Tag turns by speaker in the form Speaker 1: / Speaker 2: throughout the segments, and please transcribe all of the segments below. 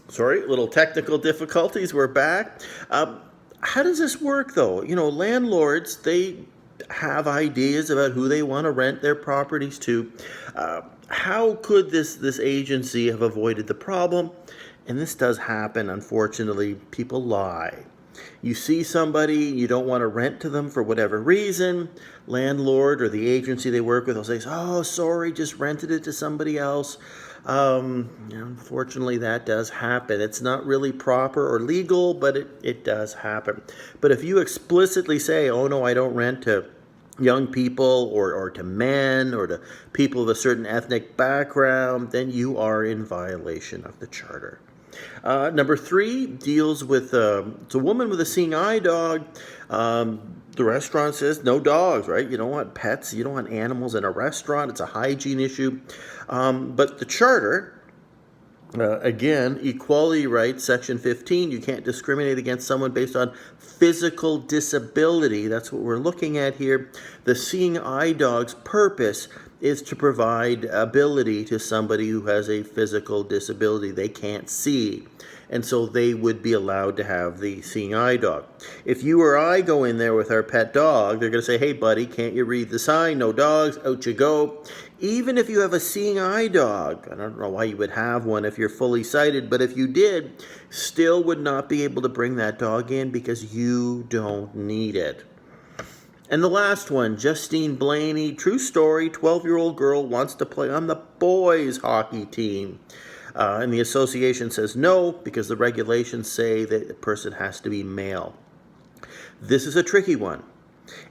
Speaker 1: Sorry, little technical difficulties. We're back. How does this work, though? Landlords, they have ideas about who they want to rent their properties to. How could this agency have avoided the problem? And this does happen, unfortunately. People lie. You see somebody, you don't want to rent to them for whatever reason. Landlord or the agency they work with will say, "Oh, sorry, just rented it to somebody else." Unfortunately, that does happen. It's not really proper or legal, but it does happen. But if you explicitly say, "Oh, no, I don't rent to young people or to men or to people of a certain ethnic background," then you are in violation of the charter. Number 3 deals with it's a woman with a seeing eye dog. The restaurant says no dogs, right? You don't want pets. You don't want animals in a restaurant. It's a hygiene issue. But the charter, again, equality rights, section 15, you can't discriminate against someone based on physical disability. That's what we're looking at here. The seeing eye dog's purpose is to provide ability to somebody who has a physical disability. They can't see. And so they would be allowed to have the seeing eye dog. If you or I go in there with our pet dog, they're going to say, "Hey, buddy, can't you read the sign? No dogs, out you go." Even if you have a seeing eye dog, I don't know why you would have one if you're fully sighted, but if you did, still would not be able to bring that dog in because you don't need it. And the last one, Justine Blaney, true story, 12-year-old girl wants to play on the boys' hockey team. And the association says no because the regulations say that the person has to be male. This is a tricky one.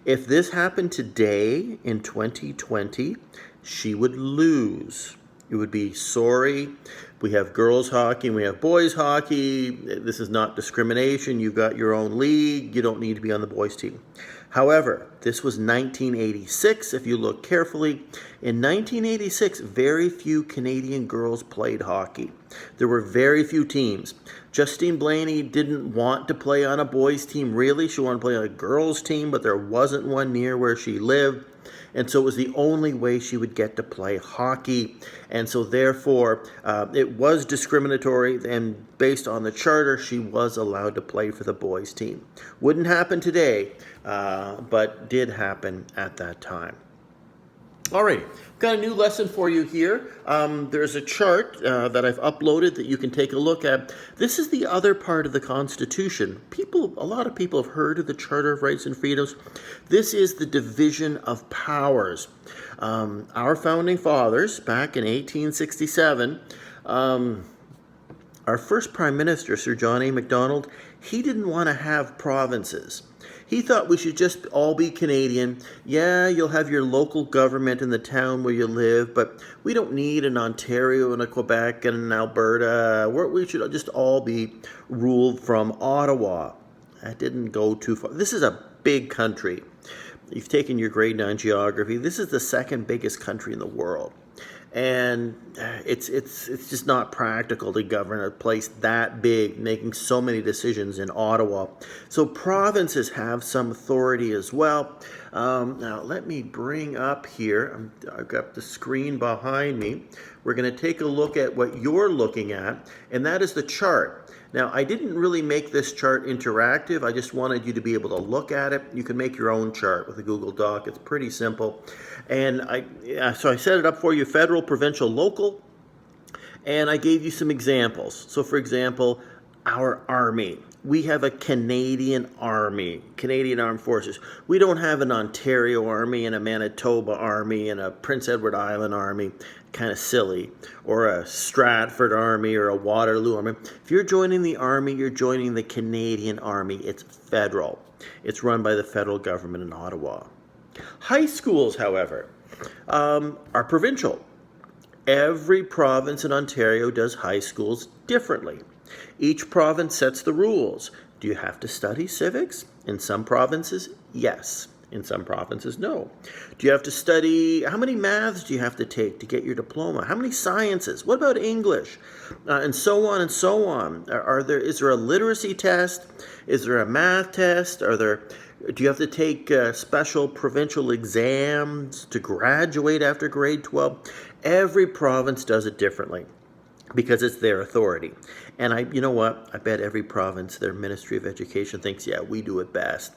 Speaker 1: If this happened today in 2020, she would lose. It would be, sorry, we have girls hockey and we have boys hockey. This is not discrimination. You've got your own league. You don't need to be on the boys team. However, this was 1986. If you look carefully, in 1986, very few Canadian girls played hockey. There were very few teams. Justine Blaney didn't want to play on a boys' team, really. She wanted to play on a girls' team, but there wasn't one near where she lived. And so it was the only way she would get to play hockey. And so therefore, it was discriminatory. And based on the charter, she was allowed to play for the boys' team. Wouldn't happen today, but did happen at that time. All right, got a new lesson for you here. There's a chart that I've uploaded that you can take a look at. This is the other part of the Constitution. A lot of people have heard of the Charter of Rights and Freedoms. This is the division of powers. Our founding fathers, back in 1867, our first Prime Minister, Sir John A. Macdonald, he didn't want to have provinces. He thought we should just all be Canadian. Yeah, you'll have your local government in the town where you live, but we don't need an Ontario and a Quebec and an Alberta. We should just all be ruled from Ottawa. That didn't go too far. This is a big country. You've taken your grade 9 geography. This is the second biggest country in the world. And it's just not practical to govern a place that big, making so many decisions in Ottawa. So provinces have some authority as well. Now let me bring up here, I've got the screen behind me. We're going to take a look at what you're looking at, and that is the chart. Now, I didn't really make this chart interactive. I just wanted you to be able to look at it. You can make your own chart with a Google Doc. It's pretty simple. And so I set it up for you, federal, provincial, local, and I gave you some examples. So, for example, our Army. We have a Canadian Army, Canadian Armed Forces. We don't have an Ontario Army and a Manitoba Army and a Prince Edward Island Army. Kind of silly. Or a Stratford Army or a Waterloo Army. If you're joining the Army, you're joining the Canadian Army. It's federal. It's run by the federal government in Ottawa. High schools, however, are provincial. Every province in Ontario does high schools differently. Each province sets the rules. Do you have to study civics? In some provinces, yes. In some provinces, no. Do you have to study, how many maths do you have to take to get your diploma? How many sciences? What about English? And so on and so on. Is there a literacy test? Is there a math test? Do you have to take special provincial exams to graduate after grade 12? Every province does it differently. because it's their authority. And you know what? I bet every province, their Ministry of Education thinks, yeah, we do it best.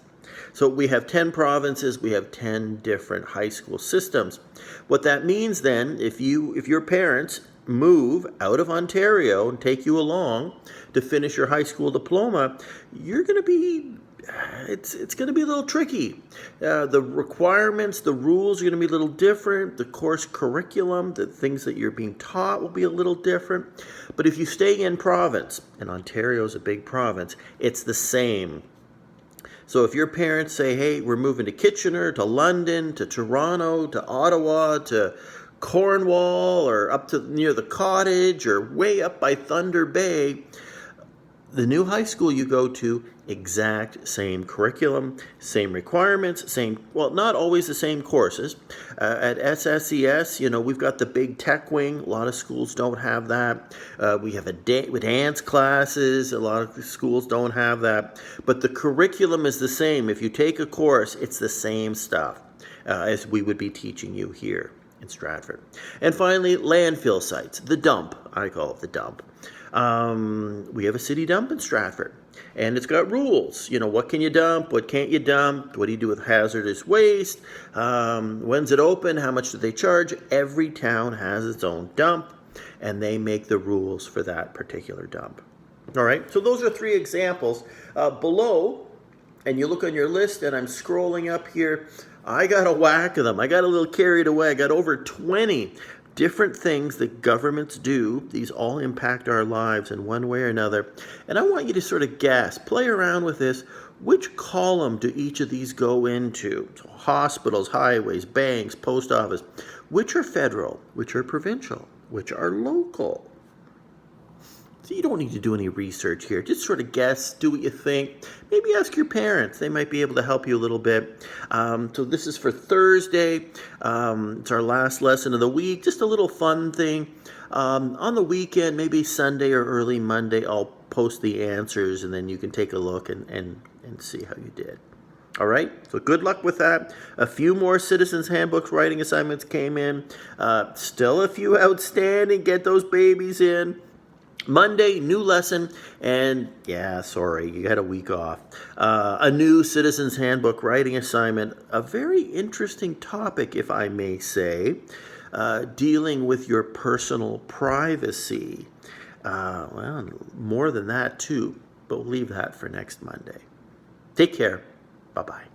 Speaker 1: So we have 10 provinces, we have 10 different high school systems. What that means then, if your parents move out of Ontario and take you along to finish your high school diploma, you're going to be it's going to be a little tricky. The requirements, the rules are going to be a little different. The course curriculum, the things that you're being taught will be a little different. But if you stay in province, and Ontario is a big province, it's the same. So if your parents say, hey, we're moving to Kitchener, to London, to Toronto, to Ottawa, to Cornwall, or up to near the Cottage, or way up by Thunder Bay, the new high school you go to, exact same curriculum, same requirements, well, not always the same courses. At SSES, we've got the big tech wing. A lot of schools don't have that. We have dance classes. A lot of schools don't have that. But the curriculum is the same. If you take a course, it's the same stuff as we would be teaching you here in Stratford. And finally, landfill sites. The dump. I call it the dump. We have a city dump in Stratford, and it's got rules. What can you dump? What can't you dump? What do you do with hazardous waste? When's it open? How much do they charge? Every town has its own dump, and they make the rules for that particular dump. All right, so those are 3 examples. Below, and you look on your list, and I'm scrolling up here, I got a whack of them. I got a little carried away. I got over 20 different things that governments do. These all impact our lives in one way or another. And I want you to sort of guess, play around with this. Which column do each of these go into? So hospitals, highways, banks, post office. Which are federal? Which are provincial? Which are local? So you don't need to do any research here. Just sort of guess, do what you think. Maybe ask your parents. They might be able to help you a little bit. So this is for Thursday. It's our last lesson of the week. Just a little fun thing. On the weekend, maybe Sunday or early Monday, I'll post the answers, and then you can take a look and see how you did. All right, so good luck with that. A few more Citizens Handbooks writing assignments came in. Still a few outstanding. Get those babies in. Monday, new lesson, and sorry, you had a week off. A new Citizens Handbook writing assignment, a very interesting topic, if I may say, dealing with your personal privacy. Well, more than that too, but we'll leave that for next Monday. Take care. Bye-bye.